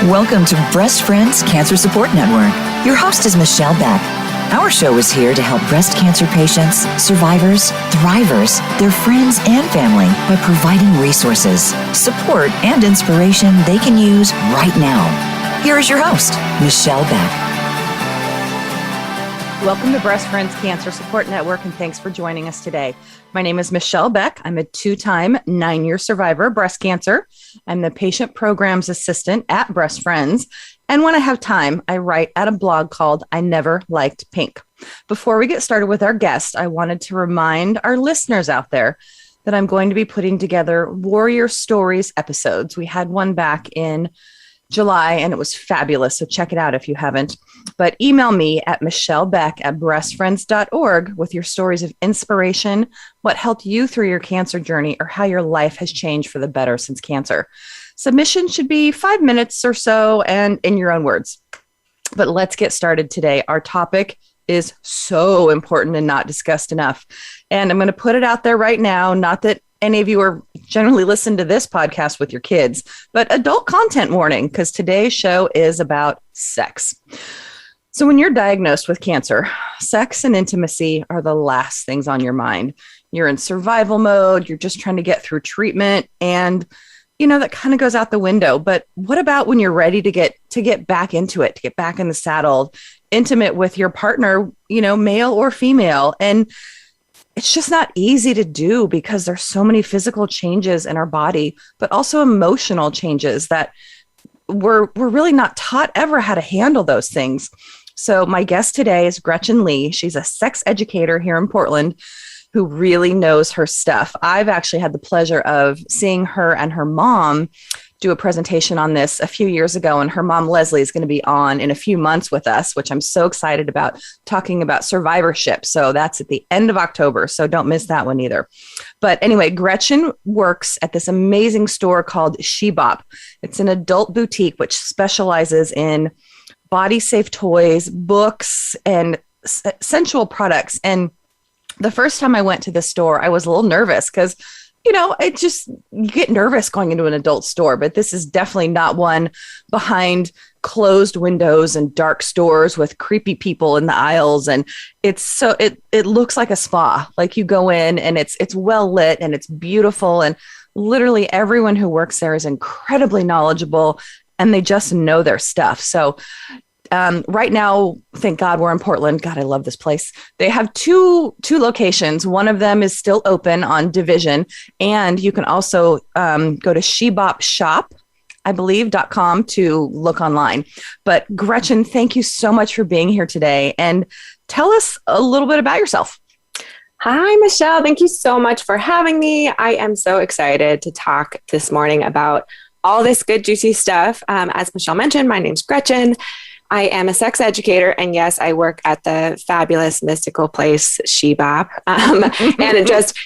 Welcome to Breast Friends Cancer Support Network. Your host is Michelle Beck. Our show is here to help breast cancer patients, survivors, thrivers, their friends, and family by providing resources, support, and inspiration they can use right now. Here is your host, Michelle Beck. Welcome to Breast Friends Cancer Support Network, and thanks for joining us today. My name is Michelle Beck. I'm a 2-time 9-year survivor of breast cancer. I'm the patient programs assistant at Breast Friends. And when I have time, I write at a blog called I Never Liked Pink. Before we get started with our guest, I wanted to remind our listeners out there that I'm going to be putting together Warrior Stories episodes. We had one back in July, and it was fabulous. So check it out if you haven't. But email me at michellebeck@breastfriends.org with your stories of inspiration, what helped you through your cancer journey, or how your life has changed for the better since cancer. Submission should be 5 minutes or so and in your own words. But let's get started today. Our topic is so important and not discussed enough. And I'm going to put it out there right now, not that any of you are generally listen to this podcast with your kids, but adult content warning, because today's show is about sex. So when you're diagnosed with cancer, sex and intimacy are the last things on your mind. You're in survival mode. You're just trying to get through treatment. And, that kind of goes out the window. But what about when you're ready to get back into it, to get back in the saddle, intimate with your partner, male or female? And it's just not easy to do because there's so many physical changes in our body, but also emotional changes that we're really not taught ever how to handle those things. So my guest today is Gretchen Leigh. She's a sex educator here in Portland who really knows her stuff. I've actually had the pleasure of seeing her and her mom do a presentation on this a few years ago, and her mom, Leslie, is going to be on in a few months with us, which I'm so excited about, talking about survivorship. So that's at the end of October, so don't miss that one either. But anyway, Gretchen works at this amazing store called She-Bop. It's an adult boutique which specializes in body-safe toys, books, and sensual products. And the first time I went to the store, I was a little nervous because you get nervous going into an adult store, but this is definitely not one behind closed windows and dark stores with creepy people in the aisles. And it looks like a spa. Like you go in and it's well lit and it's beautiful. And literally everyone who works there is incredibly knowledgeable and they just know their stuff. So right now, thank God we're in Portland. God, I love this place. They have two locations. One of them is still open on Division, and you can also go to shebopshop, I believe, .com to look online. But Gretchen, thank you so much for being here today, and tell us a little bit about yourself. Hi, Michelle. Thank you so much for having me. I am so excited to talk this morning about all this good, juicy stuff. As Michelle mentioned, my name's Gretchen. I am a sex educator, and yes, I work at the fabulous mystical place, She-Bop. And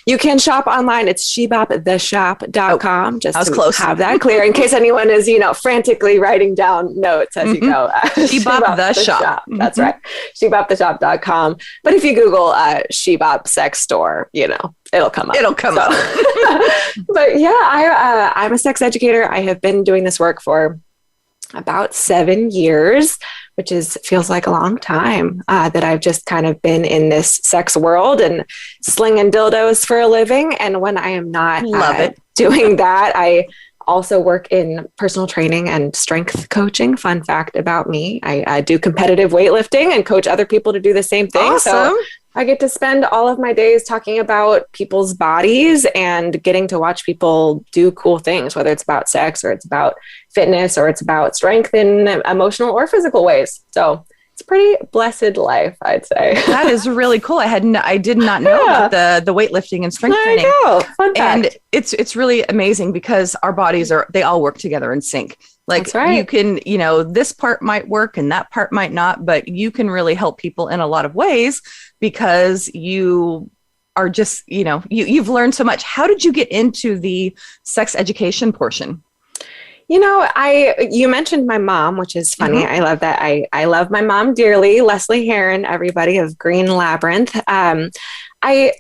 you can shop online. It's sheboptheshop.com, just to close. Have that clear in case anyone is, frantically writing down notes as you go. She-Bop the shop. That's right. sheboptheshop.com. But if you Google She-Bop sex store, it'll come up. But yeah, I'm a sex educator. I have been doing this work for about 7 years, which feels like a long time that I've just kind of been in this sex world and slinging dildos for a living. And when I am not doing that, I also work in personal training and strength coaching. Fun fact about me, I do competitive weightlifting and coach other people to do the same thing. Awesome. So I get to spend all of my days talking about people's bodies and getting to watch people do cool things, whether it's about sex or it's about fitness or it's about strength in emotional or physical ways. So it's a pretty blessed life, I'd say. That is really cool. I did not know about the weightlifting and strength training. Fun fact. And it's really amazing because our bodies they all work together in sync. Like That's right. You can, this part might work and that part might not, but you can really help people in a lot of ways because you are just, you've learned so much. How did you get into the sex education portion? You mentioned my mom, which is funny. Mm-hmm. I love that. I love my mom dearly. Leslie Heron, everybody of Green Labyrinth. I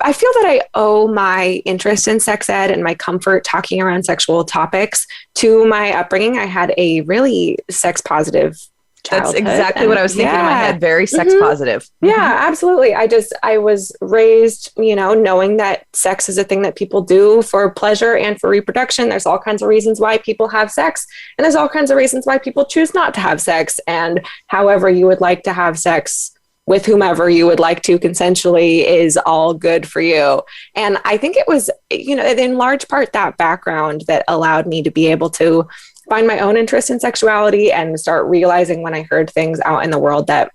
I feel that I owe my interest in sex ed and my comfort talking around sexual topics to my upbringing. I had a really sex positive childhood. That's exactly what I was thinking in my head. Very sex positive. Yeah, absolutely. I was raised, knowing that sex is a thing that people do for pleasure and for reproduction. There's all kinds of reasons why people have sex, and there's all kinds of reasons why people choose not to have sex. And however you would like to have sex with whomever you would like to consensually is all good for you. And I think it was, in large part that background that allowed me to be able to find my own interest in sexuality and start realizing when I heard things out in the world that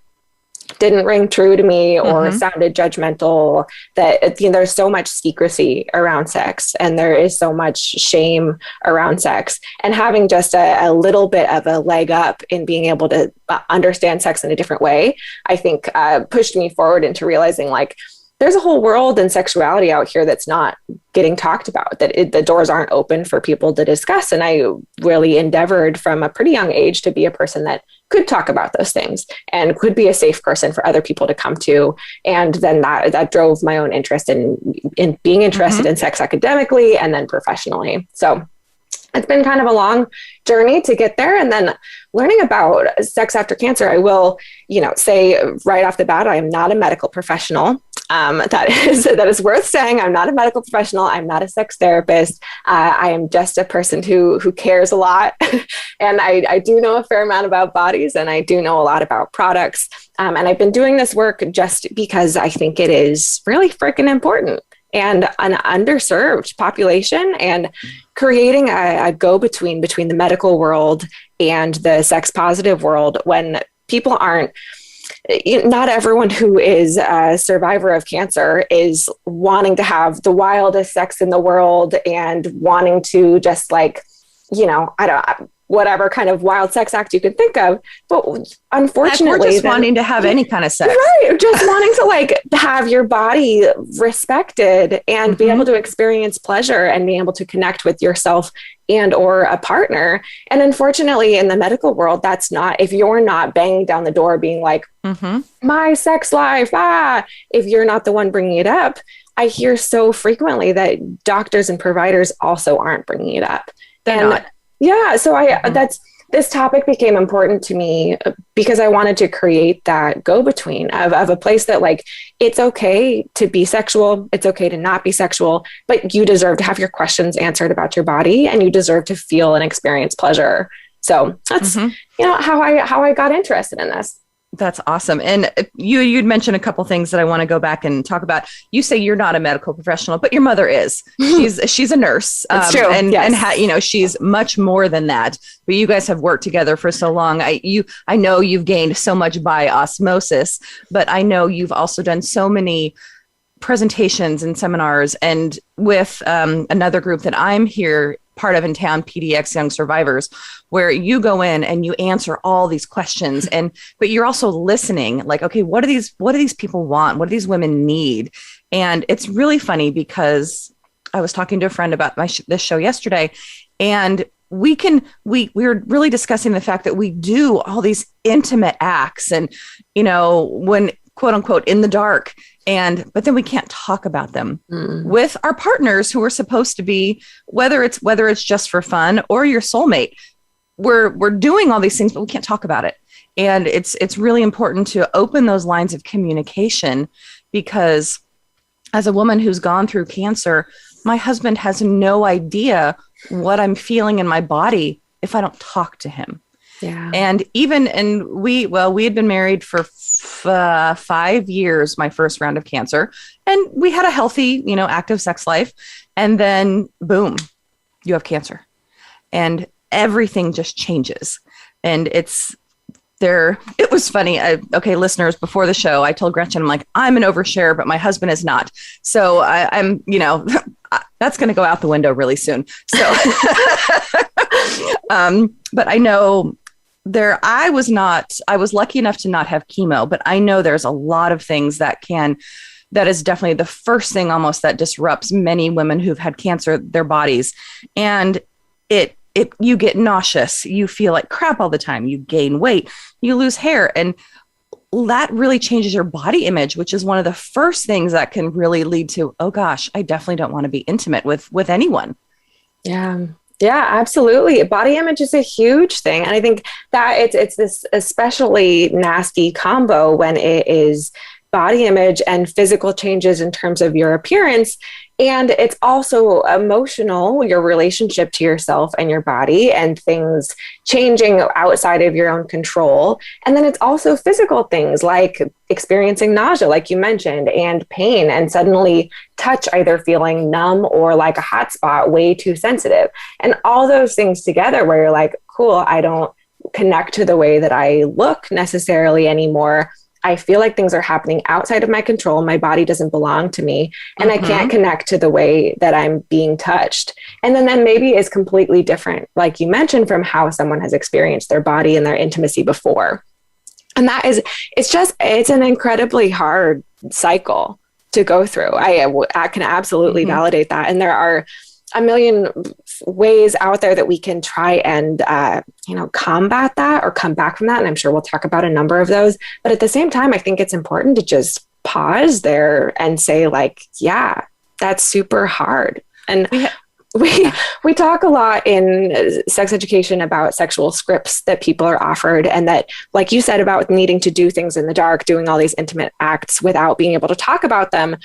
didn't ring true to me or sounded judgmental, that there's so much secrecy around sex and there is so much shame around sex, and having just a little bit of a leg up in being able to understand sex in a different way, I think pushed me forward into realizing like there's a whole world in sexuality out here that's not getting talked about, that the doors aren't open for people to discuss. And I really endeavored from a pretty young age to be a person that could talk about those things and could be a safe person for other people to come to. And then that drove my own interest in being interested in sex academically and then professionally. So it's been kind of a long journey to get there. And then learning about sex after cancer, I will, say right off the bat, I am not a medical professional. That is worth saying. I'm not a medical professional. I'm not a sex therapist. I am just a person who cares a lot. And I do know a fair amount about bodies, and I do know a lot about products. And I've been doing this work just because I think it is really freaking important and an underserved population, and creating a go-between between the medical world and the sex positive world when people aren't. Not everyone who is a survivor of cancer is wanting to have the wildest sex in the world and wanting to just whatever kind of wild sex act you can think of. But unfortunately, we're just wanting to have any kind of sex. Right. Just wanting to have your body respected and be able to experience pleasure and be able to connect with yourself and or a partner. And unfortunately, in the medical world, that's not, if you're not banging down the door being like, my sex life, if you're not the one bringing it up, I hear so frequently that doctors and providers also aren't bringing it up. They're not. Yeah. So this topic became important to me because I wanted to create that go-between of a place that it's okay to be sexual. It's okay to not be sexual, but you deserve to have your questions answered about your body, and you deserve to feel and experience pleasure. So that's, how I got interested in this. That's awesome. And you'd mentioned a couple things that I want to go back and talk about. You say you're not a medical professional, but your mother is. She's a nurse. That's true. And, yes. and she's much more than that. But you guys have worked together for so long. I know you've gained so much by osmosis, but I know you've also done so many presentations and seminars, and with another group that I'm here part of in town, PDX Young Survivors, where you go in and you answer all these questions, but you're also listening, okay, what do these people want? What do these women need? And it's really funny because I was talking to a friend about this show yesterday, and we were really discussing the fact that we do all these intimate acts and, when quote unquote in the dark, but then we can't talk about them with our partners who are supposed to be, whether it's just for fun or your soulmate. We're doing all these things, but we can't talk about it. And it's really important to open those lines of communication, because as a woman who's gone through cancer, my husband has no idea what I'm feeling in my body if I don't talk to him. Yeah. And we had been married for 5 years, my first round of cancer, and we had a healthy, active sex life. And then boom, you have cancer, and everything just changes. And it was funny. Okay, listeners, before the show, I told Gretchen, I'm like, I'm an overshare, but my husband is not. So I'm, that's going to go out the window really soon. So, but I know I was lucky enough to not have chemo, but I know there's a lot of things that is definitely the first thing almost that disrupts many women who've had cancer, their bodies. And you get nauseous, you feel like crap all the time, you gain weight, you lose hair. And that really changes your body image, which is one of the first things that can really lead to, oh gosh, I definitely don't want to be intimate with anyone. Yeah. Yeah, absolutely. Body image is a huge thing. And I think that it's this especially nasty combo when it is body image and physical changes in terms of your appearance. And it's also emotional, your relationship to yourself and your body and things changing outside of your own control. And then it's also physical things like experiencing nausea, like you mentioned, and pain, and suddenly touch either feeling numb or like a hot spot, way too sensitive. And all those things together where you're like, cool, I don't connect to the way that I look necessarily anymore. I feel like things are happening outside of my control. My body doesn't belong to me, and I can't connect to the way that I'm being touched. And then maybe is completely different, like you mentioned, from how someone has experienced their body and their intimacy before. And that is, it's an incredibly hard cycle to go through. I can absolutely validate that. And there are a million ways out there that we can try and, combat that or come back from that. And I'm sure we'll talk about a number of those. But at the same time, I think it's important to just pause there and say, like, yeah, that's super hard. And we talk a lot in sex education about sexual scripts that people are offered, and that, like you said, about needing to do things in the dark, doing all these intimate acts without being able to talk about them.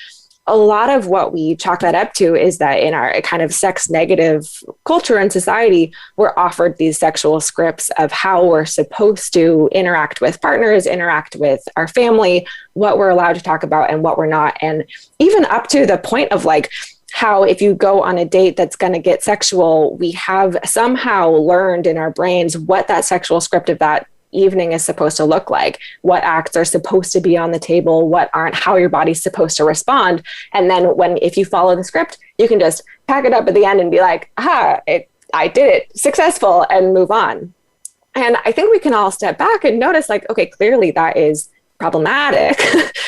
A lot of what we chalk that up to is that in our kind of sex negative culture and society, we're offered these sexual scripts of how we're supposed to interact with partners, interact with our family, what we're allowed to talk about and what we're not. And even up to the point of like how if you go on a date that's going to get sexual, we have somehow learned in our brains what that sexual script of that evening is supposed to look like, what acts are supposed to be on the table, what aren't, how your body's supposed to respond. And then if you follow the script, you can just pack it up at the end and be like, I did it, successful, and move on. And I think we can all step back and notice, like, okay, clearly that is problematic.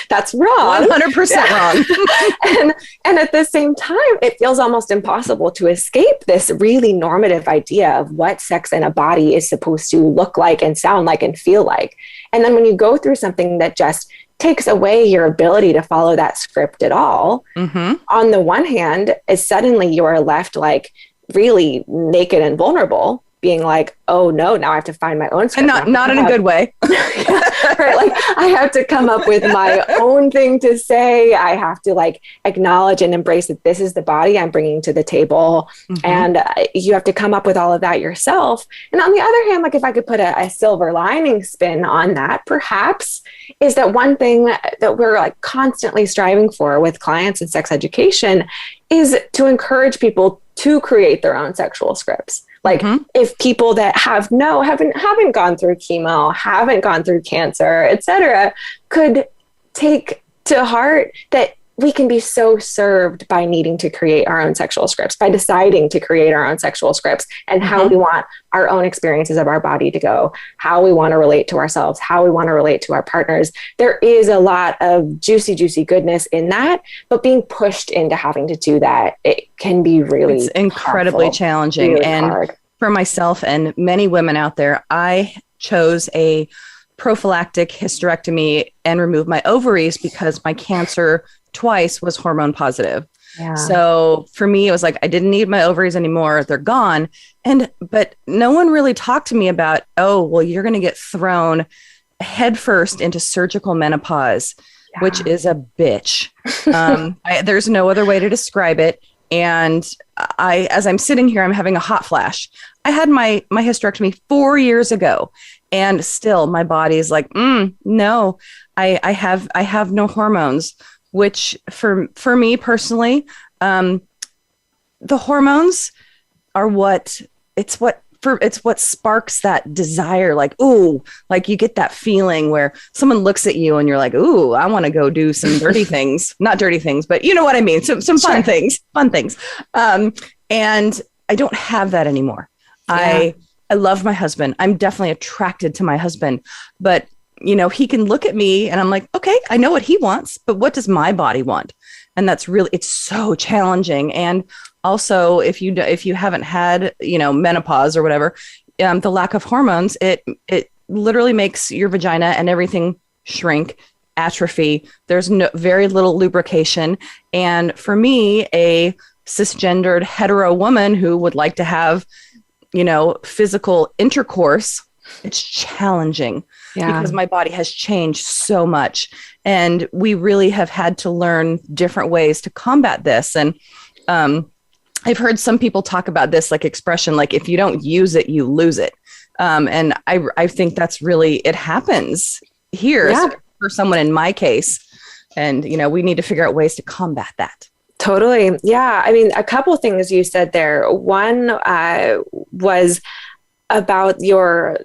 That's wrong. 100% wrong. And at the same time, it feels almost impossible to escape this really normative idea of what sex in a body is supposed to look like and sound like and feel like. And then when you go through something that just takes away your ability to follow that script at all, on the one hand, is suddenly you are left like really naked and vulnerable, being like, oh no, now I have to find my own script. And not in a good way. Right? Like I have to come up with my own thing to say. I have to like acknowledge and embrace that this is the body I'm bringing to the table. And you have to come up with all of that yourself. And on the other hand, like if I could put a silver lining spin on that, perhaps, is that one thing that we're like constantly striving for with clients in sex education is to encourage people to create their own sexual scripts. Like if people that haven't gone through chemo, haven't gone through cancer, et cetera, could take to heart that we can be so served by needing to create our own sexual scripts, by deciding to create our own sexual scripts and how we want our own experiences of our body to go, how we want to relate to ourselves, how we want to relate to our partners. There is a lot of juicy, juicy goodness in that, but being pushed into having to do that, it can be really it's incredibly harmful, challenging. really and hard. For myself and many women out there, I chose a prophylactic hysterectomy and removed my ovaries because my cancer twice was hormone positive. Yeah. So for me, it was like, I didn't need my ovaries anymore. They're gone. But no one really talked to me about, oh, well, you're going to get thrown headfirst into surgical menopause, which is a bitch. There's no other way to describe it. And as I'm sitting here, I'm having a hot flash. I had my hysterectomy 4 years ago, and still my body is like, no, I have no hormones. Which for me personally, the hormones are what sparks that desire. Like, ooh, like you get that feeling where someone looks at you and you're like, ooh, I want to go do some dirty things, not dirty things, but you know what I mean? Some fun things. And I don't have that anymore. Yeah. I love my husband. I'm definitely attracted to my husband, but you know, he can look at me and I'm like, okay, I know what he wants, but what does my body want? And that's really, it's so challenging. And also if you haven't had, menopause or whatever, the lack of hormones, it literally makes your vagina and everything shrink, atrophy. There's very little lubrication. And for me, a cisgendered hetero woman who would like to have, physical intercourse, it's challenging because my body has changed so much. And we really have had to learn different ways to combat this. And I've heard some people talk about this expression, if you don't use it, you lose it. And I think that's really, it happens here for someone in my case. And, we need to figure out ways to combat that. Totally. Yeah. I mean, a couple of things you said there. One was about your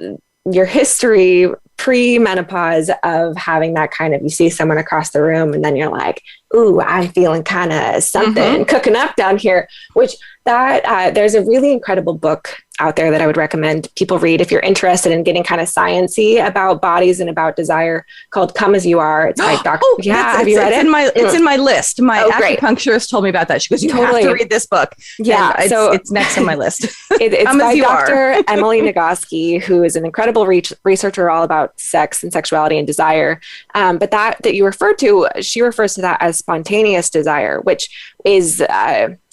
history pre-menopause of having that kind of, you see someone across the room and then you're like, ooh, I'm feeling kind of something cooking up down here, which there's a really incredible book out there that I would recommend people read if you're interested in getting kind of sciencey about bodies and about desire, called Come As You Are. It's by Dr. Have you read it? It's in my list. My acupuncturist told me about that. She goes, you have to read this book. Yeah. It's next on my list. It's by Dr. Emily Nagoski, who is an incredible researcher all about sex and sexuality and desire. But that you referred to, she refers to that as spontaneous desire, which is,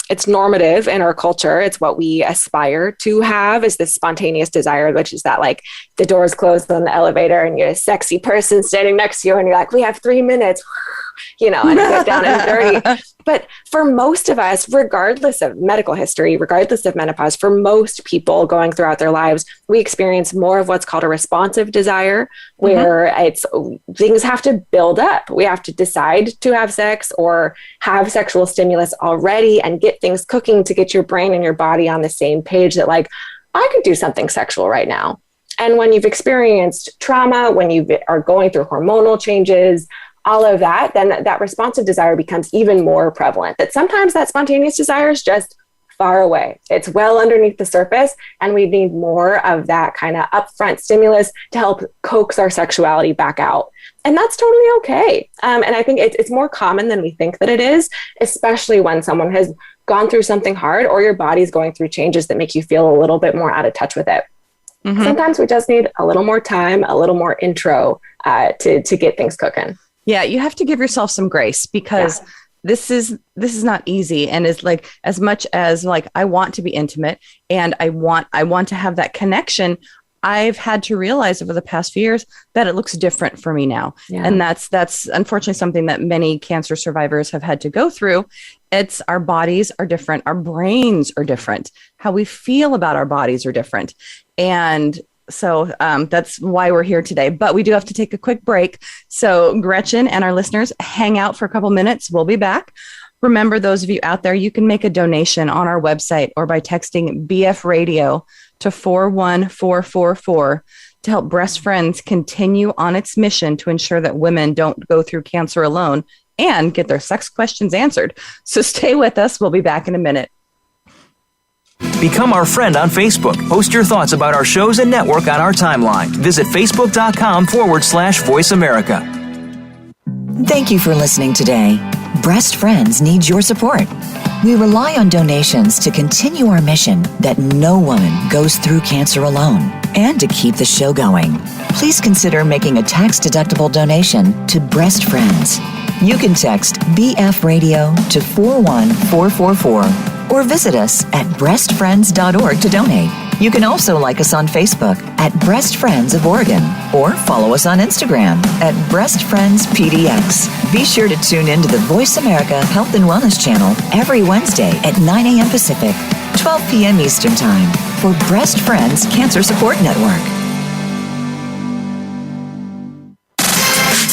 it's normative in our culture. It's what we aspire to have, is this spontaneous desire, which is that the doors closed on the elevator and you're a sexy person standing next to you and you're like, we have 3 minutes, and you get down and dirty. But for most of us, regardless of medical history, regardless of menopause, for most people going throughout their lives, we experience more of what's called a responsive desire, where things have to build up. We have to decide to have sex or have sexual stimulus already and get things cooking to get your brain and your body on the same page that I could do something sexual right now. And when you've experienced trauma, when you are going through hormonal changes, all of that, then that responsive desire becomes even more prevalent. That sometimes that spontaneous desire is just far away. It's well underneath the surface, and we need more of that kind of upfront stimulus to help coax our sexuality back out. And that's totally okay. And I think it's more common than we think that it is, especially when someone has gone through something hard or your body's going through changes that make you feel a little bit more out of touch with it. Sometimes we just need a little more time, a little more intro to get things cooking. Yeah, you have to give yourself some grace, because this is not easy. And it's as much as I want to be intimate and I want to have that connection, I've had to realize over the past few years that it looks different for me now. Yeah. And that's unfortunately something that many cancer survivors have had to go through. It's our bodies are different. Our brains are different. How we feel about our bodies are different. And so that's why we're here today. But we do have to take a quick break. So Gretchen and our listeners, hang out for a couple minutes. We'll be back. Remember, those of you out there, you can make a donation on our website or by texting BF Radio to 41444 to help Breast Friends continue on its mission to ensure that women don't go through cancer alone and get their sex questions answered. So stay with us. We'll be back in a minute. Become our friend on Facebook. Post your thoughts about our shows and network on our timeline. Visit facebook.com/Voice America. Thank you for listening today. Breast Friends needs your support. We rely on donations to continue our mission that no woman goes through cancer alone, and to keep the show going. Please consider making a tax-deductible donation to Breast Friends. You can text BF Radio to 41444 or visit us at breastfriends.org to donate. You can also like us on Facebook at Breast Friends of Oregon or follow us on Instagram at Breast Friends PDX. Be sure to tune in to the Voice America Health and Wellness channel every Wednesday at 9 a.m. Pacific, 12 p.m. Eastern Time for Breast Friends Cancer Support Network.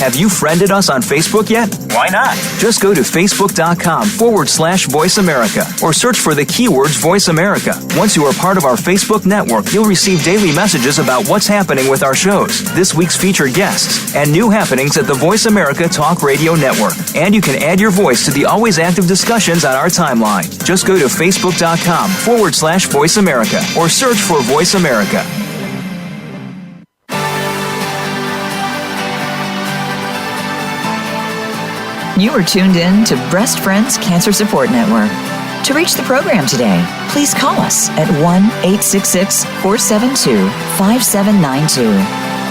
Have you friended us on Facebook yet? Why not? Just go to facebook.com/Voice America or search for the keywords Voice America. Once you are part of our Facebook network, you'll receive daily messages about what's happening with our shows, this week's featured guests, and new happenings at the Voice America Talk Radio Network. And you can add your voice to the always active discussions on our timeline. Just go to facebook.com/Voice America or search for Voice America. You are tuned in to Breast Friends Cancer Support Network. To reach the program today, please call us at 1-866-472-5792.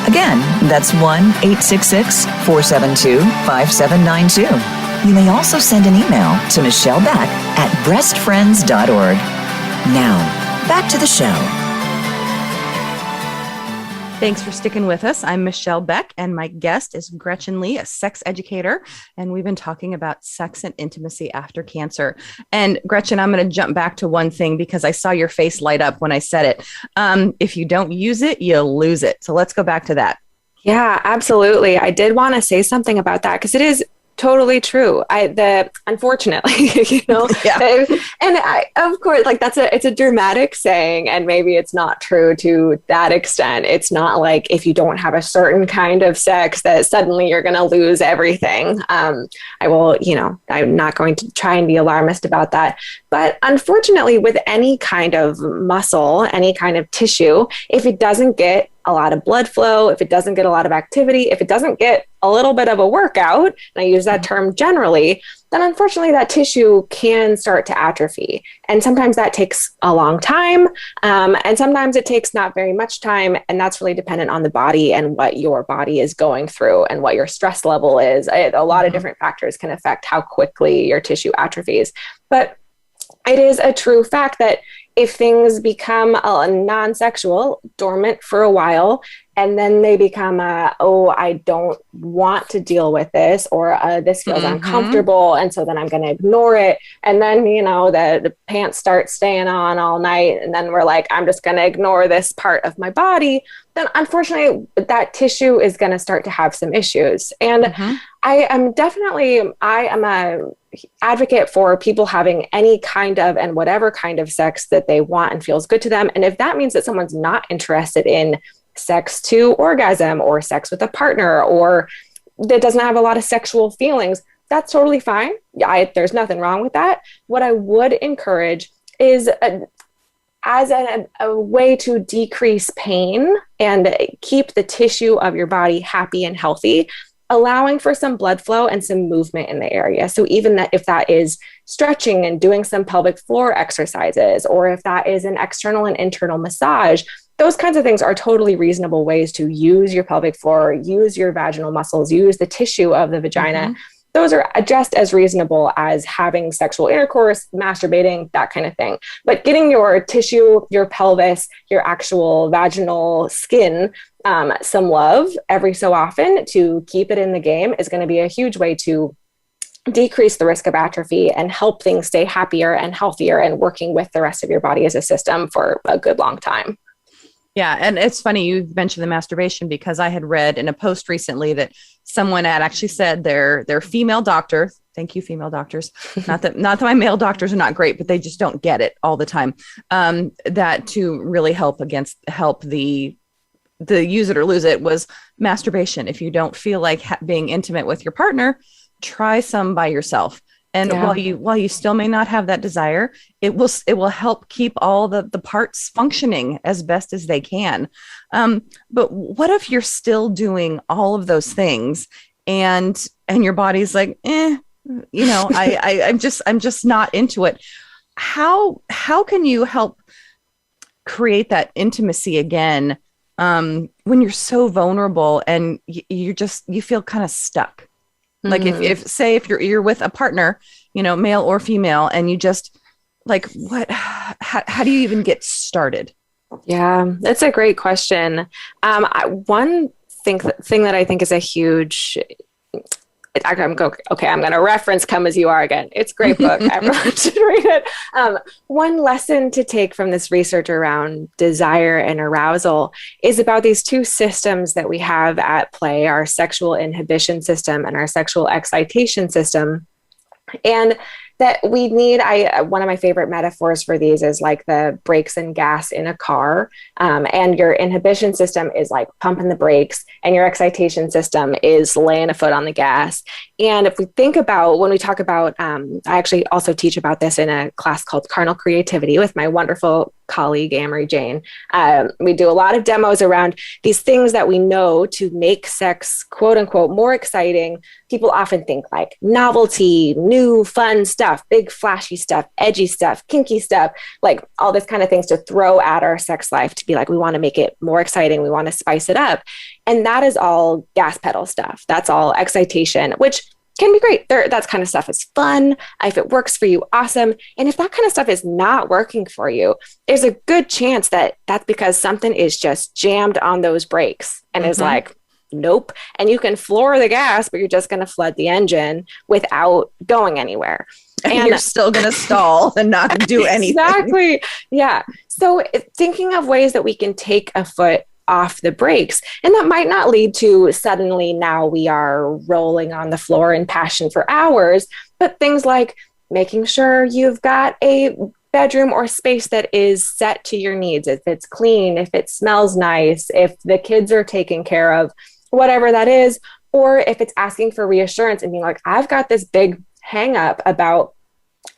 Again, that's 1-866-472-5792. You may also send an email to Michelle Beck at breastfriends.org. Now, back to the show. Thanks for sticking with us. I'm Michelle Beck, and my guest is Gretchen Leigh, a sex educator. And we've been talking about sex and intimacy after cancer. And Gretchen, I'm going to jump back to one thing because I saw your face light up when I said it. If you don't use it, you'll lose it. So let's go back to that. Yeah, absolutely. I did want to say something about that because it is totally true. Unfortunately, Yeah. Of course, like it's a dramatic saying, and maybe it's not true to that extent. It's not like if you don't have a certain kind of sex that suddenly you're going to lose everything. I'm not going to try and be alarmist about that. But unfortunately, with any kind of muscle, any kind of tissue, if it doesn't get a lot of blood flow, if it doesn't get a lot of activity, if it doesn't get a little bit of a workout, and I use that term generally, then unfortunately that tissue can start to atrophy. And sometimes that takes a long time. And sometimes it takes not very much time. And that's really dependent on the body and what your body is going through and what your stress level is. A lot of different factors can affect how quickly your tissue atrophies. But it is a true fact that if things become non-sexual, dormant for a while, and then they become, I don't want to deal with this, or this feels uncomfortable, and so then I'm going to ignore it. And then, the pants start staying on all night, and then we're like, I'm just going to ignore this part of my body. Then unfortunately, that tissue is going to start to have some issues. And I am a advocate for people having any kind of and whatever kind of sex that they want and feels good to them. And if that means that someone's not interested in sex to orgasm or sex with a partner, or that doesn't have a lot of sexual feelings, that's totally fine. There's nothing wrong with that. What I would encourage is as a way to decrease pain and keep the tissue of your body happy and healthy, allowing for some blood flow and some movement in the area. So even if that is stretching and doing some pelvic floor exercises, or if that is an external and internal massage, those kinds of things are totally reasonable ways to use your pelvic floor, use your vaginal muscles, use the tissue of the vagina. Those are just as reasonable as having sexual intercourse, masturbating, that kind of thing. But getting your tissue, your pelvis, your actual vaginal skin, some love every so often to keep it in the game is going to be a huge way to decrease the risk of atrophy and help things stay happier and healthier and working with the rest of your body as a system for a good long time. Yeah. And it's funny you mentioned the masturbation, because I had read in a post recently that someone had actually said their female doctor, thank you, female doctors, not that my male doctors are not great, but they just don't get it all the time, that to really help the use it or lose it was masturbation. If you don't feel like being intimate with your partner, try some by yourself. And while you still may not have that desire, it will help keep all the parts functioning as best as they can. But what if you're still doing all of those things and your body's like, I'm just not into it. How can you help create that intimacy again when you're so vulnerable and you feel kind of stuck? Like if you're with a partner, male or female, and you just like, how do you even get started? Yeah, that's a great question. One thing that I think is a huge, I'm going to reference Come As You Are again. It's a great book. Everyone should read it. One lesson to take from this research around desire and arousal is about these two systems that we have at play, our sexual inhibition system and our sexual excitation system. And that we need, one of my favorite metaphors for these is like the brakes and gas in a car. And your inhibition system is like pumping the brakes, and your excitation system is laying a foot on the gas. And if we think about, when we talk about, I actually also teach about this in a class called Carnal Creativity with my wonderful colleague, Amory Jane. We do a lot of demos around these things that we know to make sex, quote unquote, more exciting. People often think like novelty, new, fun stuff, big flashy stuff, edgy stuff, kinky stuff, like all this kind of things to throw at our sex life to be like, we want to make it more exciting. We want to spice it up. And that is all gas pedal stuff. That's all excitation, which can be great. That kind of stuff is fun. If it works for you, awesome. And if that kind of stuff is not working for you, there's a good chance that that's because something is just jammed on those brakes and is like, nope. And you can floor the gas, but you're just going to flood the engine without going anywhere. And you're still going to stall and not do anything. Exactly. Yeah. So thinking of ways that we can take a foot off the brakes. And that might not lead to suddenly now we are rolling on the floor in passion for hours, but things like making sure you've got a bedroom or space that is set to your needs. If it's clean, if it smells nice, if the kids are taken care of, whatever that is, or if it's asking for reassurance and being like, I've got this big hang up about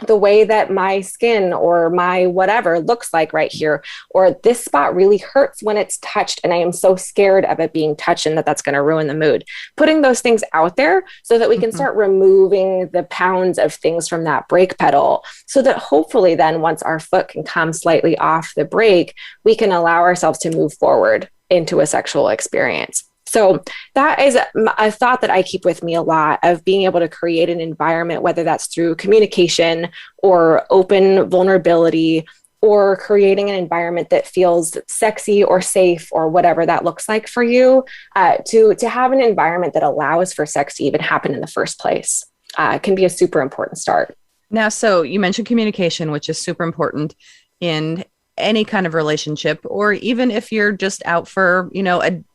the way that my skin or my whatever looks like right here, or this spot really hurts when it's touched and I am so scared of it being touched and that's going to ruin the mood. Putting those things out there so that we can start removing the pounds of things from that brake pedal, so that hopefully then once our foot can come slightly off the brake, we can allow ourselves to move forward into a sexual experience. So that is a thought that I keep with me a lot, of being able to create an environment, whether that's through communication or open vulnerability, or creating an environment that feels sexy or safe or whatever that looks like for you, to have an environment that allows for sex to even happen in the first place. Can be a super important start. Now, so you mentioned communication, which is super important in any kind of relationship, or even if you're just out for,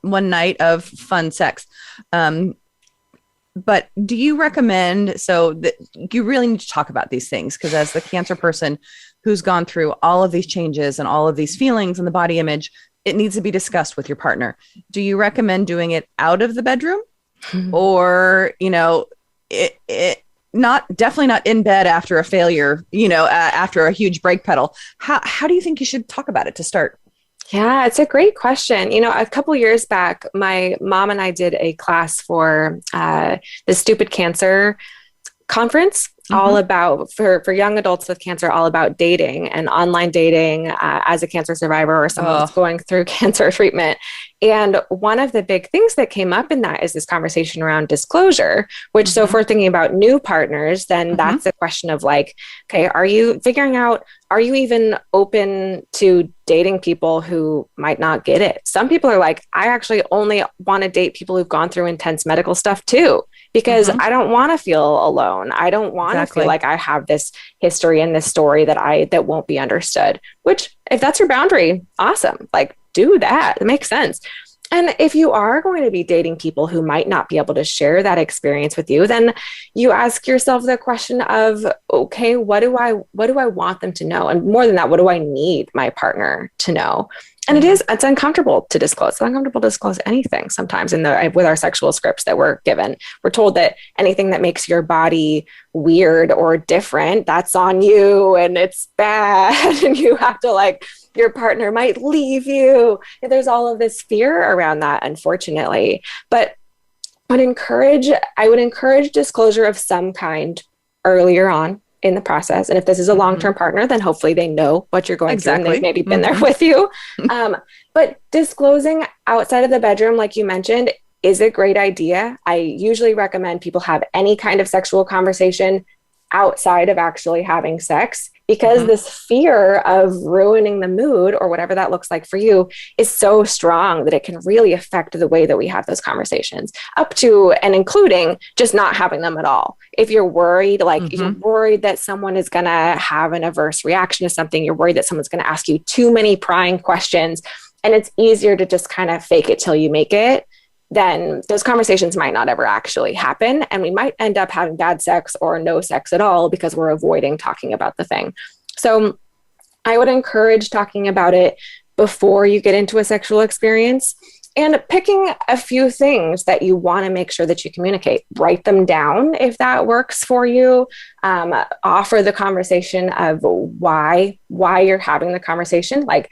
one night of fun sex. But do you recommend, so that you really need to talk about these things, because as the cancer person who's gone through all of these changes and all of these feelings and the body image, it needs to be discussed with your partner. Do you recommend doing it out of the bedroom or, definitely not in bed after a failure, after a huge brake pedal? How do you think you should talk about it to start? Yeah, it's a great question. A couple of years back, my mom and I did a class for the Stupid Cancer conference, all about, for young adults with cancer, all about dating and online dating as a cancer survivor or someone that's going through cancer treatment. And one of the big things that came up in that is this conversation around disclosure, which, so if we're thinking about new partners, then that's a question of like, okay, are you even open to dating people who might not get it? Some people are like, I actually only want to date people who've gone through intense medical stuff too, because I don't want to feel alone. I don't want to feel like I have this history and this story that won't be understood, which if that's your boundary, awesome. Like, do that. It makes sense. And if you are going to be dating people who might not be able to share that experience with you, then you ask yourself the question of, okay, what do I want them to know? And more than that, what do I need my partner to know? And it's uncomfortable to disclose. It's uncomfortable to disclose anything sometimes with our sexual scripts that we're given. We're told that anything that makes your body weird or different, that's on you and it's bad. And you have to your partner might leave you. And there's all of this fear around that, unfortunately. But I would encourage disclosure of some kind earlier on in the process. And if this is a long-term partner, then hopefully they know what you're going through and they've maybe been there with you. But disclosing outside of the bedroom, like you mentioned, is a great idea. I usually recommend people have any kind of sexual conversation outside of actually having sex, because this fear of ruining the mood or whatever that looks like for you is so strong that it can really affect the way that we have those conversations, up to and including just not having them at all. If you're worried, you're worried that someone is going to have an adverse reaction to something, you're worried that someone's going to ask you too many prying questions, and it's easier to just kind of fake it till you make it, then those conversations might not ever actually happen. And we might end up having bad sex or no sex at all because we're avoiding talking about the thing. So I would encourage talking about it before you get into a sexual experience, and picking a few things that you want to make sure that you communicate. Write them down if that works for you. Offer the conversation of why you're having the conversation. Like,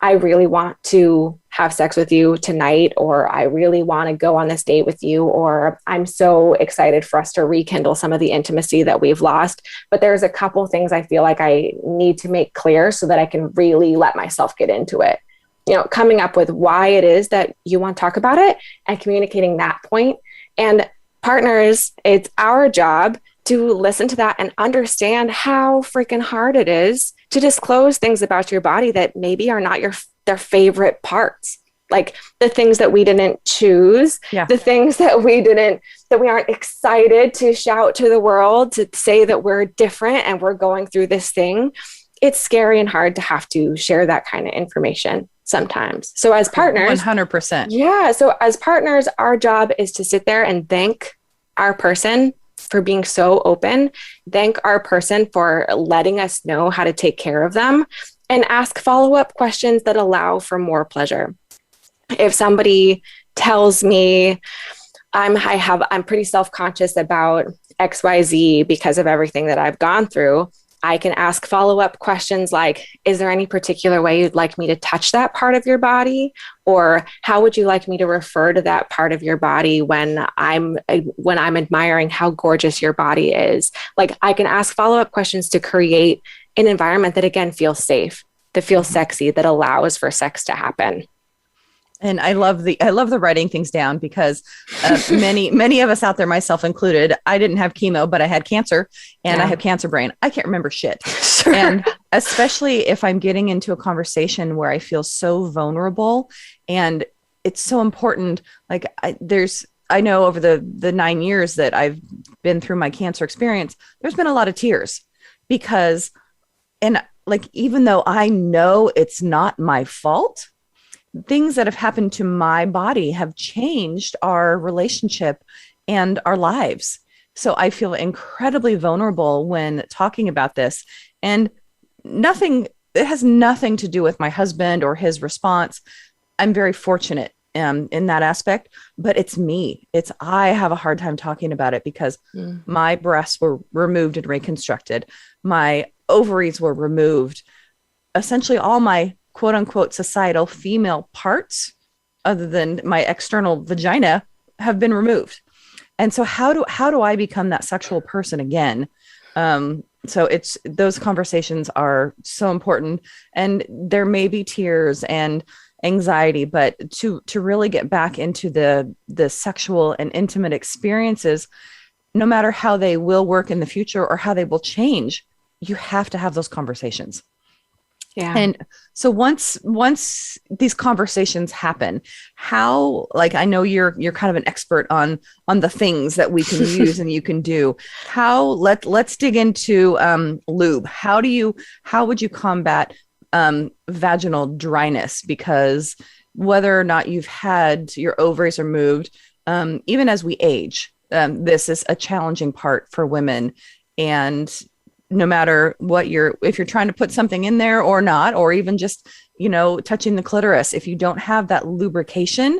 I really want to have sex with you tonight, or I really want to go on this date with you, or I'm so excited for us to rekindle some of the intimacy that we've lost. But there's a couple things I feel like I need to make clear so that I can really let myself get into it. coming up with why it is that you want to talk about it and communicating that point. And partners, it's our job to listen to that and understand how freaking hard it is to disclose things about your body that maybe are not their favorite parts. Like the things that we didn't choose, the things that we aren't excited to shout to the world, to say that we're different and we're going through this thing. It's scary and hard to have to share that kind of information sometimes. So as partners, 100%. Yeah. So as partners, our job is to sit there and thank our person for being so open, thank our person for letting us know how to take care of them, and ask follow-up questions that allow for more pleasure. If somebody tells me I'm pretty self-conscious about XYZ because of everything that I've gone through, I can ask follow-up questions like, is there any particular way you'd like me to touch that part of your body? Or how would you like me to refer to that part of your body when I'm admiring how gorgeous your body is? Like, I can ask follow-up questions to create an environment that, again, feels safe, that feels sexy, that allows for sex to happen. And I love the writing things down, because many of us out there, myself included, I didn't have chemo, but I had cancer, and I have cancer brain. I can't remember shit. Sure. And especially if I'm getting into a conversation where I feel so vulnerable, and it's so important. Like I know over the 9 years that I've been through my cancer experience, there's been a lot of tears, because, and like, even though I know it's not my fault, things that have happened to my body have changed our relationship and our lives. So I feel incredibly vulnerable when talking about this, and it has nothing to do with my husband or his response. I'm very fortunate in that aspect, but it's me. I have a hard time talking about it because my breasts were removed and reconstructed. My ovaries were removed. Essentially all my quote unquote societal female parts, other than my external vagina, have been removed. And so how do I become that sexual person again? So those conversations are so important, and there may be tears and anxiety, but to really get back into the sexual and intimate experiences, no matter how they will work in the future or how they will change, you have to have those conversations. Yeah. And so once these conversations happen, how, like, I know you're kind of an expert on the things that we can use and you can do. Let's dig into lube. How would you combat vaginal dryness? Because whether or not you've had your ovaries removed, even as we age, this is a challenging part for women. And no matter what if you're trying to put something in there or not, or even just, touching the clitoris, if you don't have that lubrication,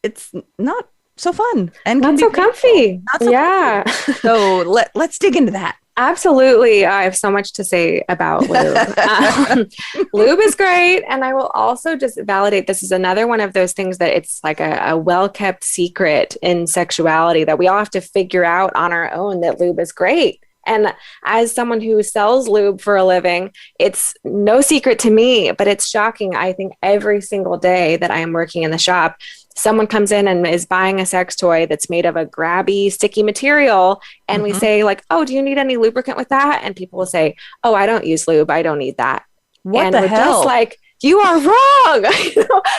it's not so fun and not so comfy. Not so comfy. So let's dig into that. Absolutely. I have so much to say about lube. Lube is great. And I will also just validate, this is another one of those things that it's like a well-kept secret in sexuality that we all have to figure out on our own, that lube is great. And as someone who sells lube for a living, it's no secret to me, but it's shocking. I think every single day that I am working in the shop, someone comes in and is buying a sex toy that's made of a grabby, sticky material. And we say like, oh, do you need any lubricant with that? And people will say, oh, I don't use lube. I don't need that. What the hell? Just like, you are wrong.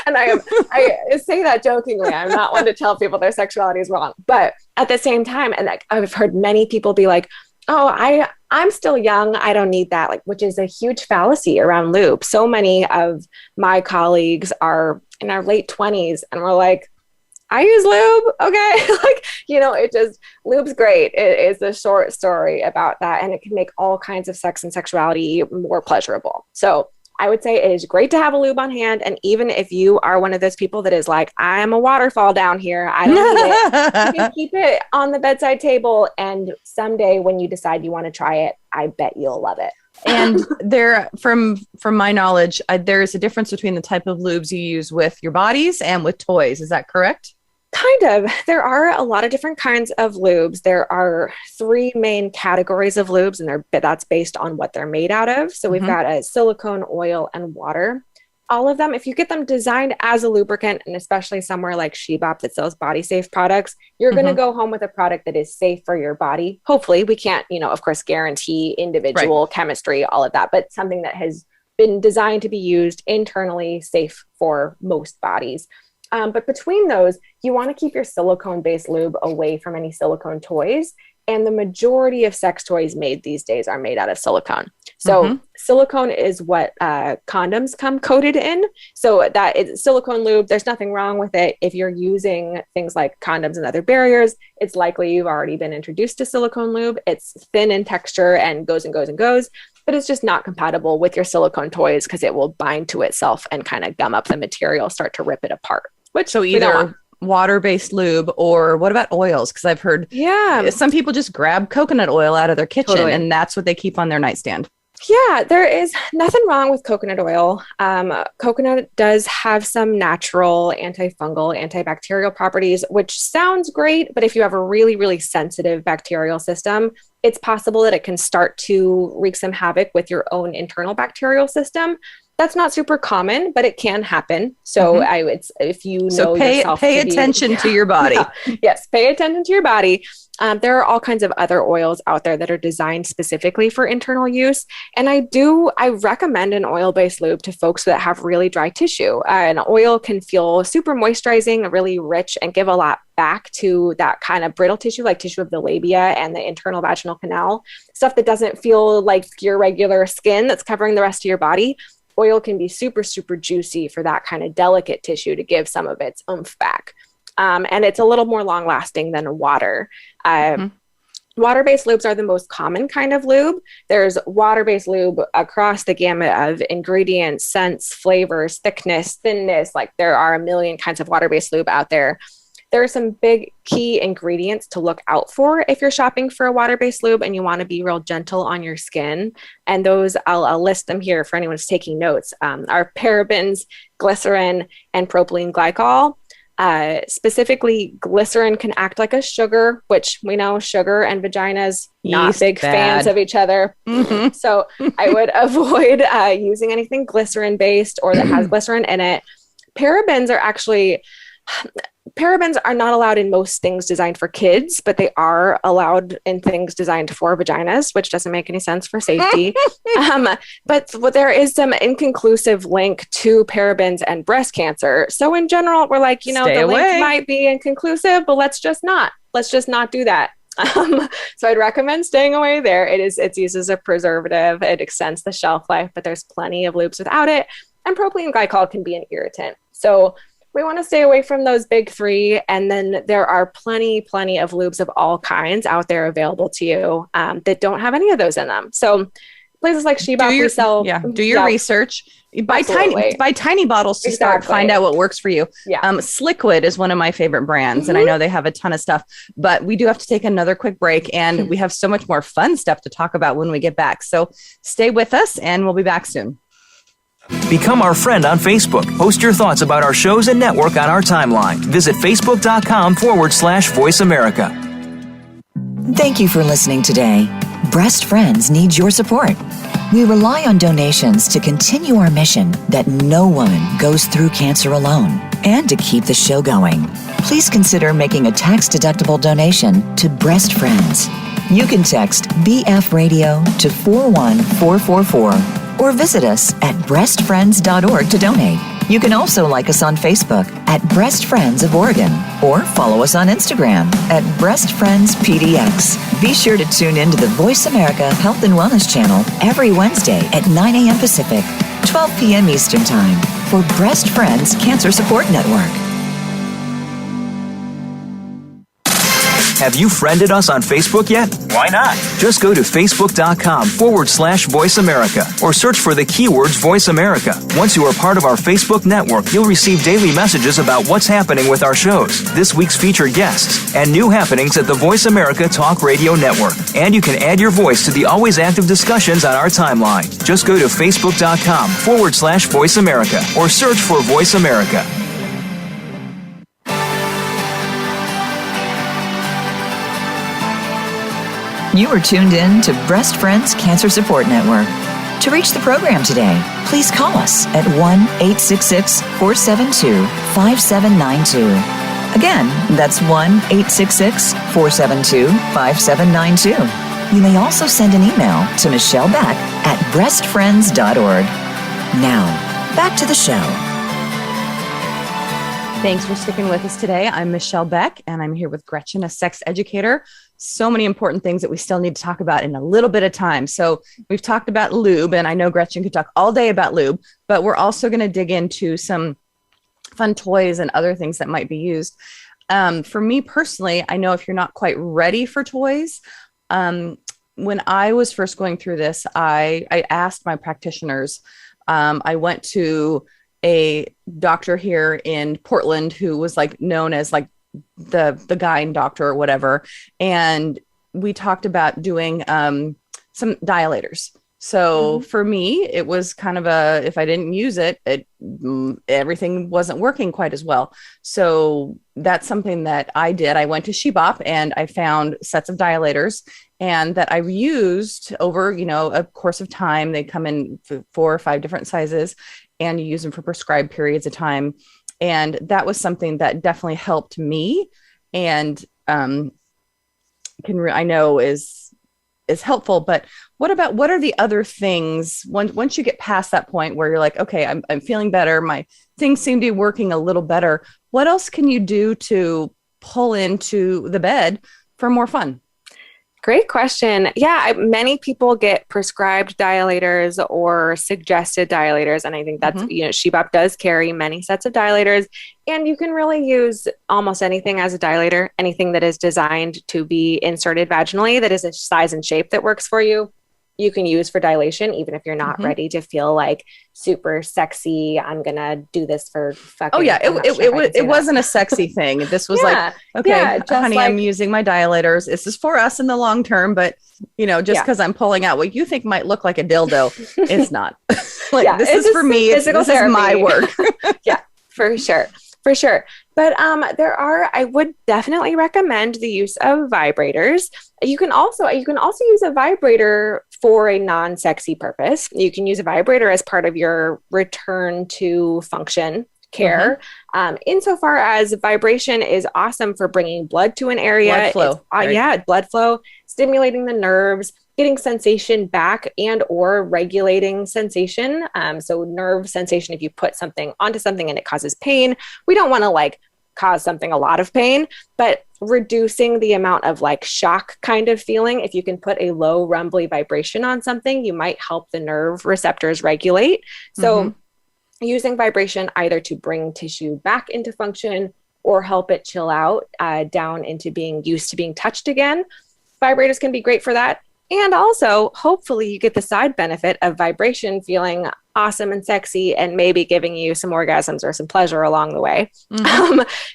And I say that jokingly. I'm not one to tell people their sexuality is wrong. But at the same time, and I've heard many people be like, oh, I'm still young, I don't need that, like, which is a huge fallacy around lube. So many of my colleagues are in our late 20s and we're like, I use lube. Okay. Lube's great. It is a short story about that. And it can make all kinds of sex and sexuality more pleasurable. So I would say it is great to have a lube on hand. And even if you are one of those people that is like, I am a waterfall down here, I don't need it, you can keep it on the bedside table. And someday when you decide you want to try it, I bet you'll love it. And there, from my knowledge, there is a difference between the type of lubes you use with your bodies and with toys. Is that correct? Kind of. There are a lot of different kinds of lubes. There are 3 main categories of lubes, and that's based on what they're made out of. So we've got a silicone, oil, and water. all of them, if you get them designed as a lubricant, and especially somewhere like Shebop that sells body safe products, you're going to go home with a product that is safe for your body. Hopefully, we can't, of course, guarantee individual chemistry, all of that, but something that has been designed to be used internally, safe for most bodies. But between those, you want to keep your silicone-based lube away from any silicone toys. And the majority of sex toys made these days are made out of silicone. So silicone is what condoms come coated in. So that is silicone lube. There's nothing wrong with it. If you're using things like condoms and other barriers, it's likely you've already been introduced to silicone lube. It's thin in texture and goes and goes and goes, but it's just not compatible with your silicone toys because it will bind to itself and kind of gum up the material, start to rip it apart. So either water-based lube, or what about oils? Because I've heard some people just grab coconut oil out of their kitchen and that's what they keep on their nightstand. Yeah, there is nothing wrong with coconut oil. Coconut does have some natural antifungal, antibacterial properties, which sounds great. But if you have a really, really sensitive bacterial system, it's possible that it can start to wreak some havoc with your own internal bacterial system. That's not super common, but it can happen. So if you know yourself, pay attention to your body. Yes, pay attention to your body. There are all kinds of other oils out there that are designed specifically for internal use. And I recommend an oil-based lube to folks that have really dry tissue. An oil can feel super moisturizing, really rich, and give a lot back to that kind of brittle tissue, like tissue of the labia and the internal vaginal canal, stuff that doesn't feel like your regular skin that's covering the rest of your body. Oil can be super, super juicy for that kind of delicate tissue to give some of its oomph back. And it's a little more long lasting than water. Water-based lubes are the most common kind of lube. There's water-based lube across the gamut of ingredients, scents, flavors, thickness, thinness. Like there are a million kinds of water-based lube out there. There are some big key ingredients to look out for if you're shopping for a water-based lube and you want to be real gentle on your skin. And those, I'll list them here for anyone who's taking notes, are parabens, glycerin, and propylene glycol. Specifically, glycerin can act like a sugar, which we know sugar and vaginas, not big fans of each other. So I would avoid using anything glycerin-based or that has glycerin in it. Parabens are not allowed in most things designed for kids, but they are allowed in things designed for vaginas, which doesn't make any sense for safety. But there is some inconclusive link to parabens and breast cancer. So in general, we're like, the link might be inconclusive, but let's just not do that. So I'd recommend staying away there. It's used as a preservative. It extends the shelf life, but there's plenty of lubes without it. And propylene glycol can be an irritant. So we want to stay away from those big three. And then there are plenty of lubes of all kinds out there available to you that don't have any of those in them. So places like Shebop, we sell. Do your research. Buy tiny bottles to start. Find out what works for you. Sliquid is one of my favorite brands, and I know they have a ton of stuff. But we do have to take another quick break, and we have so much more fun stuff to talk about when we get back. So stay with us, and we'll be back soon. Become our friend on Facebook. Post your thoughts about our shows and network on our timeline. Visit facebook.com/Voice America. Thank you for listening today. Breast Friends needs your support. We rely on donations to continue our mission that no woman goes through cancer alone and to keep the show going. Please consider making a tax-deductible donation to Breast Friends. You can text BF Radio to 41444 or visit us at breastfriends.org to donate. You can also like us on Facebook at Breast Friends of Oregon or follow us on Instagram at Breast Friends PDX. Be sure to tune in to the Voice America Health and Wellness channel every Wednesday at 9 a.m. Pacific, 12 p.m. Eastern Time for Breast Friends Cancer Support Network. Have you friended us on Facebook yet? Why not? Just go to facebook.com/Voice America or search for the keywords Voice America. Once you are part of our Facebook network, you'll receive daily messages about what's happening with our shows, this week's featured guests, and new happenings at the Voice America Talk Radio Network. And you can add your voice to the always active discussions on our timeline. Just go to facebook.com/Voice America or search for Voice America. You are tuned in to Breast Friends Cancer Support Network. To reach the program today, please call us at 1-866-472-5792. Again, that's 1-866-472-5792. You may also send an email to Michelle Beck at breastfriends.org. Now, back to the show. Thanks for sticking with us today. I'm Michelle Beck, and I'm here with Gretchen, a sex educator. So many important things that we still need to talk about in a little bit of time. So we've talked about lube, and I know Gretchen could talk all day about lube, but we're also going to dig into some fun toys and other things that might be used. For me personally, I know if you're not quite ready for toys, when I was first going through this, I asked my practitioners. I went to a doctor here in Portland who was like known as like the gyne doctor or whatever, and we talked about doing some dilators. So for me, it was kind of if I didn't use it, everything wasn't working quite as well. So that's something that I did. I went to Shebop and I found sets of dilators, and that I used over, a course of time. They come in 4 or 5 different sizes, and you use them for prescribed periods of time. And that was something that definitely helped me, and I know is helpful. But what are the other things once you get past that point where you're like, okay, I'm feeling better, my things seem to be working a little better, what else can you do to pull into the bed for more fun? Great question. Yeah, many people get prescribed dilators or suggested dilators. And I think that's, Shebop does carry many sets of dilators. And you can really use almost anything as a dilator, anything that is designed to be inserted vaginally, that is a size and shape that works for you. You can use for dilation, even if you're not ready to feel like super sexy. I'm going to do this for fucking. Oh yeah. It wasn't a sexy thing. This was like, okay, honey, I'm using my dilators. This is for us in the long term, but just because I'm pulling out what you think might look like a dildo, it's not. This is for me. This is my work. Yeah, for sure. For sure. But I would definitely recommend the use of vibrators. You can also use a vibrator for a non-sexy purpose. You can use a vibrator as part of your return to function care. Insofar as vibration is awesome for bringing blood to an area. Blood flow. Blood flow, stimulating the nerves, getting sensation back and or regulating sensation. So nerve sensation, if you put something onto something and it causes pain, we don't want to cause something a lot of pain, but reducing the amount of shock kind of feeling. If you can put a low rumbly vibration on something, you might help the nerve receptors regulate. So using vibration either to bring tissue back into function or help it chill out down into being used to being touched again. Vibrators can be great for that. And also, hopefully you get the side benefit of vibration feeling awesome and sexy and maybe giving you some orgasms or some pleasure along the way.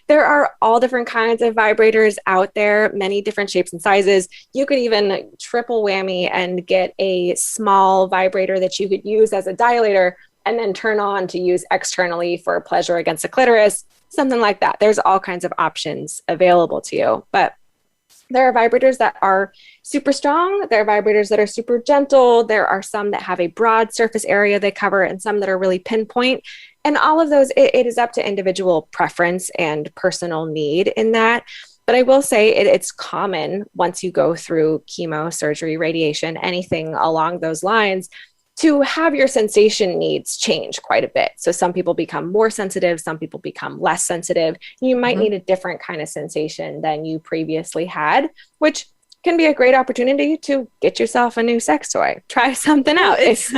There are all different kinds of vibrators out there, many different shapes and sizes. You could even triple whammy and get a small vibrator that you could use as a dilator and then turn on to use externally for pleasure against the clitoris, something like that. There's all kinds of options available to you. But there are vibrators that are super strong. There are vibrators that are super gentle. There are some that have a broad surface area they cover and some that are really pinpoint. And all of those, it is up to individual preference and personal need in that. But I will say it's common once you go through chemo, surgery, radiation, anything along those lines, to have your sensation needs change quite a bit. So some people become more sensitive, some people become less sensitive. You might need a different kind of sensation than you previously had, which can be a great opportunity to get yourself a new sex toy. Try something out. It's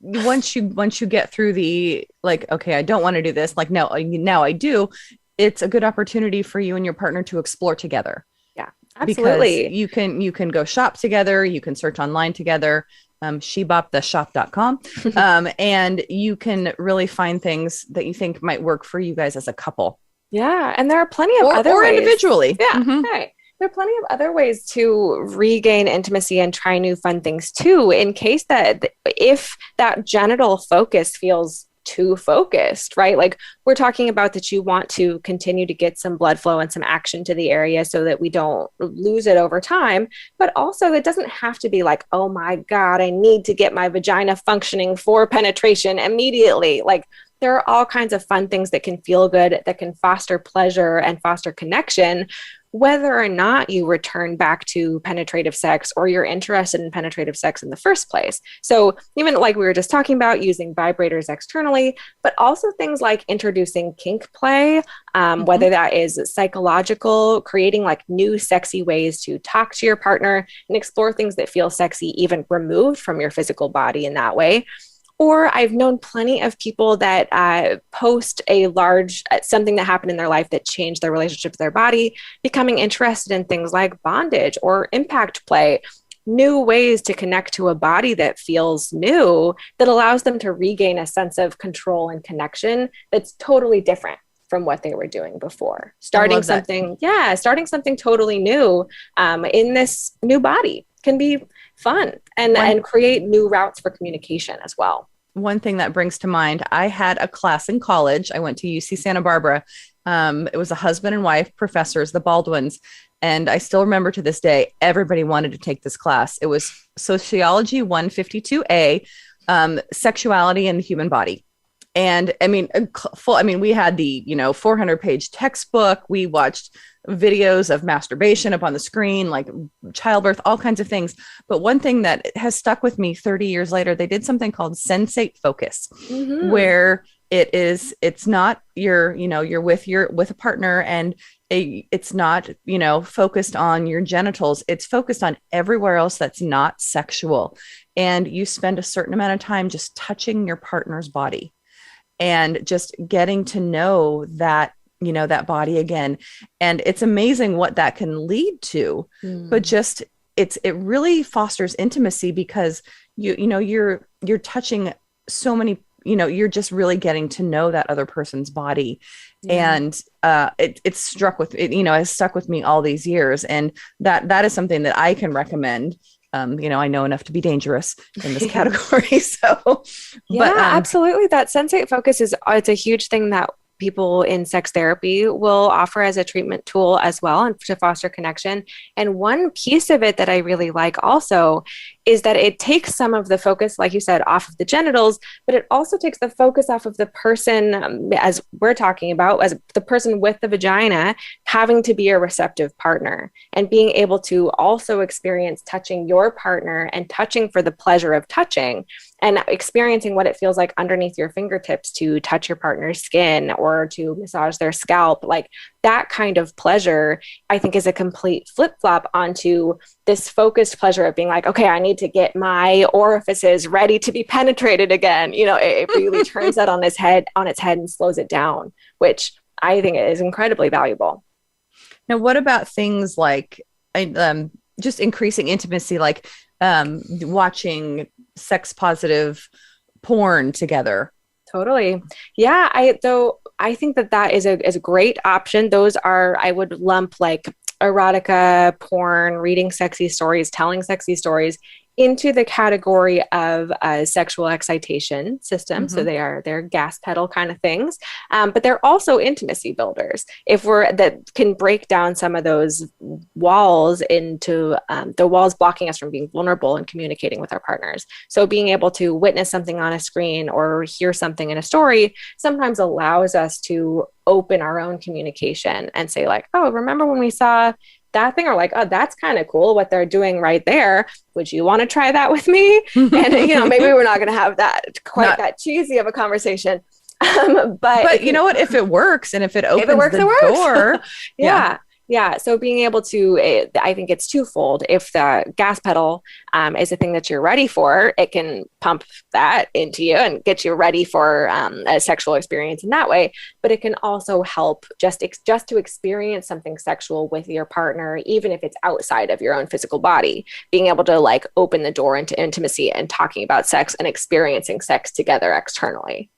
once you get through the okay, I don't want to do this. Now I do. It's a good opportunity for you and your partner to explore together. Yeah, absolutely. Because you can go shop together. You can search online together. Sheboptheshop.com. And you can really find things that you think might work for you guys as a couple. Yeah. And there are plenty of other ways. Or individually. Yeah. Right. There are plenty of other ways to regain intimacy and try new fun things too, in case that if that genital focus feels too focused, right? Like we're talking about that you want to continue to get some blood flow and some action to the area so that we don't lose it over time. But also it doesn't have to be like, oh my God, I need to get my vagina functioning for penetration immediately. Like there are all kinds of fun things that can feel good, that can foster pleasure and foster connection, whether or not you return back to penetrative sex or you're interested in penetrative sex in the first place. So even like we were just talking about using vibrators externally, but also things like introducing kink play, whether that is psychological, creating like new sexy ways to talk to your partner and explore things that feel sexy, even removed from your physical body in that way. Or I've known plenty of people that post a large something that happened in their life that changed their relationship with their body, becoming interested in things like bondage or impact play, new ways to connect to a body that feels new, that allows them to regain a sense of control and connection that's totally different from what they were doing before. Starting something totally new in this new body can be fun and create new routes for communication as well. One thing that brings to mind, I had a class in college. I went to UC Santa Barbara. It was a husband and wife professors, the Baldwins. And I still remember to this day, everybody wanted to take this class. It was Sociology 152A, Sexuality and the Human Body. And I mean, we had the, 400-page textbook. We watched videos of masturbation up on the screen, like childbirth, all kinds of things. But one thing that has stuck with me 30 years later, they did something called sensate focus, where it's not you're with a partner and it's not, focused on your genitals. It's focused on everywhere else that's not sexual. And you spend a certain amount of time just touching your partner's body and just getting to know that, that body again. And it's amazing what that can lead to, but just, it really fosters intimacy because you're touching so many, you're just really getting to know that other person's body. And it's struck with it, has stuck with me all these years. And that is something that I can recommend. I know enough to be dangerous in this category. So, absolutely. That sensate focus it's a huge thing that people in sex therapy will offer as a treatment tool as well, and to foster connection. And one piece of it that I really like also is that it takes some of the focus, like you said, off of the genitals, but it also takes the focus off of the person, as we're talking about, as the person with the vagina having to be a receptive partner and being able to also experience touching your partner and touching for the pleasure of touching and experiencing what it feels like underneath your fingertips to touch your partner's skin or to massage their scalp. Like that kind of pleasure, I think, is a complete flip-flop onto this focused pleasure of being like, okay, I need to get my orifices ready to be penetrated again. It really turns that on its head and slows it down, which I think is incredibly valuable. Now, what about things like just increasing intimacy, like watching sex positive porn together? Totally. Yeah. I think that is a great option. Those are, I would lump like erotica, porn, reading sexy stories, telling sexy stories into the category of sexual excitation system. So they're gas pedal kind of things, but they're also intimacy builders. That can break down some of those walls into the walls blocking us from being vulnerable and communicating with our partners. So being able to witness something on a screen or hear something in a story sometimes allows us to open our own communication and say like, oh, remember when we saw that thing? Or like, oh, that's kind of cool what they're doing right there. Would you want to try that with me? And, maybe we're not going to have that that cheesy of a conversation. But you know what, if it works and if it opens the door. Yeah. So being able to, I think it's twofold. If the gas pedal is a thing that you're ready for, it can pump that into you and get you ready for a sexual experience in that way. But it can also help just to experience something sexual with your partner, even if it's outside of your own physical body, being able to like open the door into intimacy and talking about sex and experiencing sex together externally.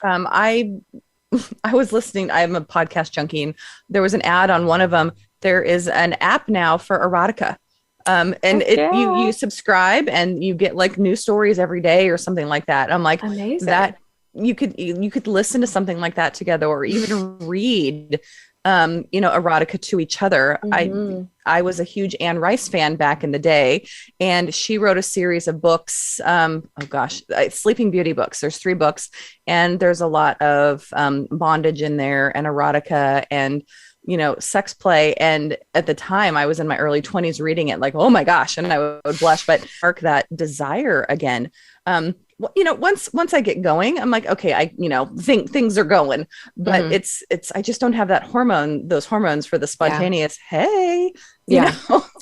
I was listening. I'm a podcast junkie, and there was an ad on one of them. There is an app now for erotica. You subscribe and you get like new stories every day or something like that. I'm like, amazing. you could listen to something like that together, or even read erotica to each other. Mm-hmm. I was a huge Anne Rice fan back in the day, and she wrote a series of books. Sleeping Beauty books. There's 3 books, and there's a lot of bondage in there, and erotica, and sex play. And at the time, I was in my early 20s reading it, like, oh my gosh, and I would blush, but spark that desire again. Once I get going, I'm like, okay, I think things are going, but it's I just don't have those hormones for the spontaneous. Yeah. Hey,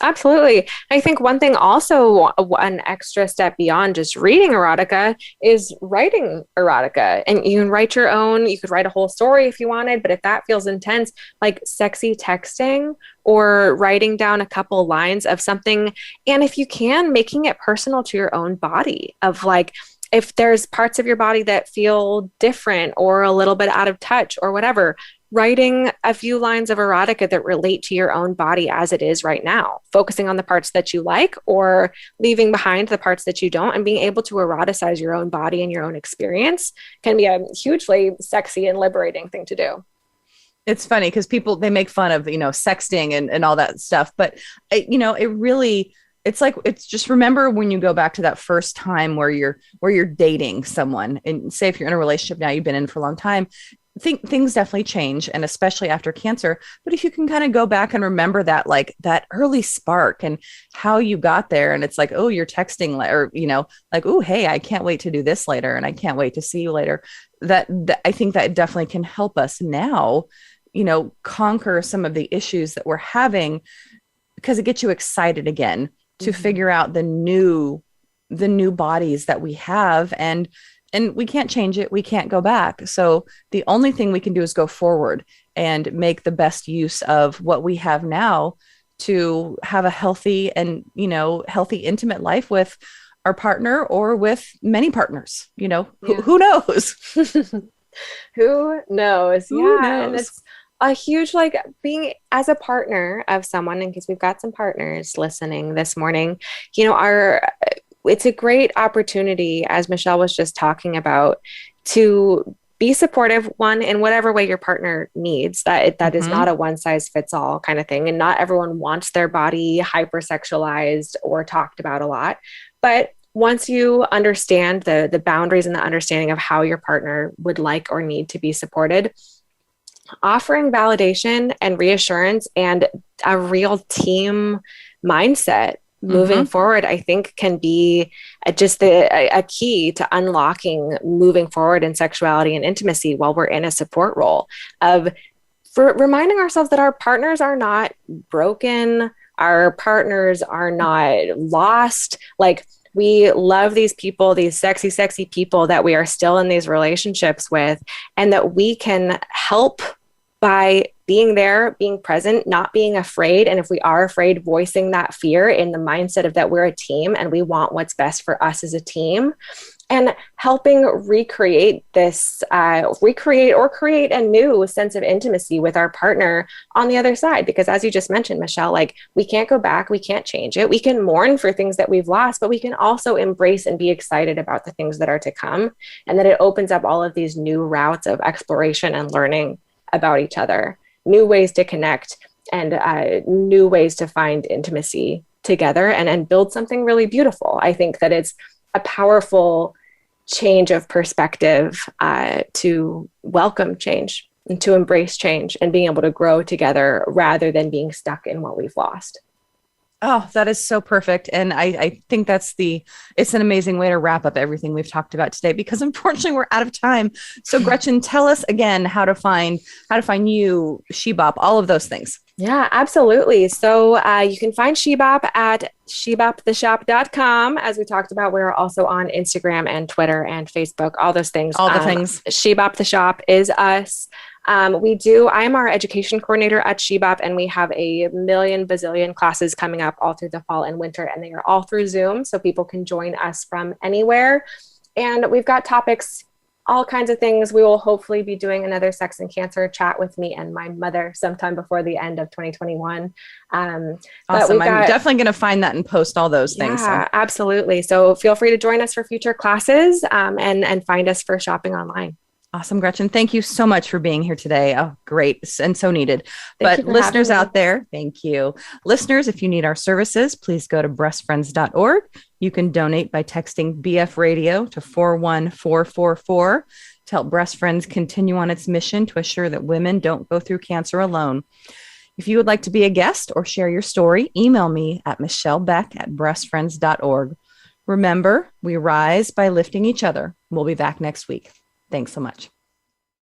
Absolutely. I think one thing also, an extra step beyond just reading erotica is writing erotica. And you can write your own, you could write a whole story if you wanted, but if that feels intense, like sexy texting or writing down a couple lines of something. And if you can, making it personal to your own body, of like, if there's parts of your body that feel different or a little bit out of touch or whatever, writing a few lines of erotica that relate to your own body as it is right now, focusing on the parts that you like or leaving behind the parts that you don't, and being able to eroticize your own body and your own experience can be a hugely sexy and liberating thing to do. It's funny because people, they make fun of, sexting and all that stuff, but it really, it's like, it's just, remember when you go back to that first time where you're dating someone, and say if you're in a relationship now, you've been in for a long time, things definitely change, and especially after cancer. But if you can kind of go back and remember that, like that early spark and how you got there, and it's like, oh, you're texting, or, like, oh, hey, I can't wait to do this later, and I can't wait to see you later. That I think that definitely can help us now, conquer some of the issues that we're having, because it gets you excited again to figure out the new bodies that we have, and we can't change it. We can't go back. So the only thing we can do is go forward and make the best use of what we have now to have a healthy and, healthy, intimate life with our partner, or with many partners, who knows? Who knows? Who Yeah. knows? And it's a huge, like, being as a partner of someone, in case we've got some partners listening this morning, it's a great opportunity, as Michelle was just talking about, to be supportive, one, in whatever way your partner needs. That is not a one size fits all kind of thing. And not everyone wants their body hypersexualized or talked about a lot. But once you understand the boundaries and the understanding of how your partner would like or need to be supported, offering validation and reassurance and a real team mindset moving forward, I think, can be just a key to unlocking moving forward in sexuality and intimacy while we're in a support role, for reminding ourselves that our partners are not broken, our partners are not lost. Like, we love these people, these sexy, sexy people that we are still in these relationships with, and that we can help by being there, being present, not being afraid. And if we are afraid, voicing that fear in the mindset of that we're a team and we want what's best for us as a team, and helping recreate or create a new sense of intimacy with our partner on the other side. Because as you just mentioned, Michelle, like, we can't go back, we can't change it. We can mourn for things that we've lost, but we can also embrace and be excited about the things that are to come. And that it opens up all of these new routes of exploration and learning about each other, new ways to connect, and new ways to find intimacy together, and build something really beautiful. I think that it's a powerful change of perspective to welcome change and to embrace change, and being able to grow together rather than being stuck in what we've lost. Oh, that is so perfect. And I think it's an amazing way to wrap up everything we've talked about today, because unfortunately we're out of time. So Gretchen, tell us again how to find you, Shebop, all of those things. Yeah, absolutely. So you can find Shebop at sheboptheshop.com. As we talked about, we're also on Instagram and Twitter and Facebook, all those things. All the things. Shebop the Shop is us. I'm our education coordinator at Shebop, and we have a million bazillion classes coming up all through the fall and winter, and they are all through Zoom, so people can join us from anywhere. And we've got topics all kinds of things. We will hopefully be doing another sex and cancer chat with me and my mother sometime before the end of 2021. Awesome. I'm definitely going to find that and post all those things. Yeah, absolutely. So feel free to join us for future classes and find us for shopping online. Awesome, Gretchen. Thank you so much for being here today. Oh, great. And so needed. But listeners out there, thank you. Listeners, if you need our services, please go to breastfriends.org. You can donate by texting BF Radio to 41444 to help Breast Friends continue on its mission to assure that women don't go through cancer alone. If you would like to be a guest or share your story, email me at michellebeck@breastfriends.org. Remember, we rise by lifting each other. We'll be back next week. Thanks so much.